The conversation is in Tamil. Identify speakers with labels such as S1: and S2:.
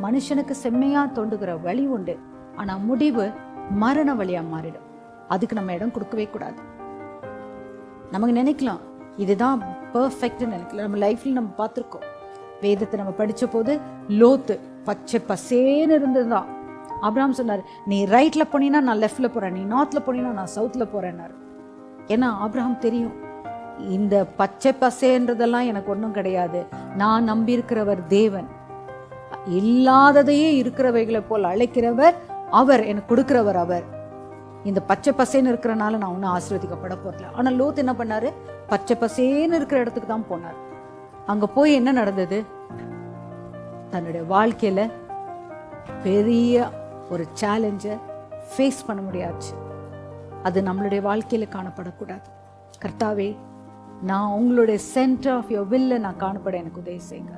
S1: மனுஷனுக்கு செம்மையா தோண்டுகிற வழி உண்டு, ஆனா முடிவு மரண வழியா மாறிடும். அதுக்கு நம்ம இடம் கொடுக்கவே கூடாது. நமக்கு நினைக்கலாம் இதுதான் பெர்ஃபெக்ட்னு நினைக்கலாம். நம்ம லைஃப்ல நம்ம பார்த்துருக்கோம், வேதத்தை நம்ம படிச்ச போது லோத்து பச்சை பசேன்னு இருந்ததுதான். ஆபிரகாம் சொன்னார், நீ ரைட்ல போனீங்கன்னா நான் லெஃப்ட்ல போறேன், நீ நார்த்ல போனீங்கன்னா நான் சவுத்ல போறேன்னாரு. ஏன்னா ஆபிரகாம் தெரியும், இந்த பச்சை பசேன்றதெல்லாம் எனக்கு ஒன்றும் கிடையாது, நான் நம்பி இருக்கிறவர் தேவன், இல்லாததையே இருக்கிறவைகளை போல் அழைக்கிறவர் அவர், எனக்கு கொடுக்கிறவர் அவர். இந்த பச்சை பசேன்னு இருக்கிறனால நான் ஒன்றும் ஆசீர்வதிக்கப்பட போறல. ஆனால் லோத் என்ன பண்ணாரு, பச்சை பசேன்னு இருக்கிற இடத்துக்கு தான் போனார். அங்க போய் என்ன நடந்தது, தன்னுடைய வாழ்க்கையில பெரிய ஒரு சேலஞ்சை ஃபேஸ் பண்ண முடியாச்சு. அது நம்மளுடைய வாழ்க்கையில காணப்படக்கூடாது. கர்த்தாவே, நான் உங்களுடைய சென்டர் ஆஃப் யுவர் வில்ல நான் காணப்பட எனக்கு உதவி செய்யுங்க.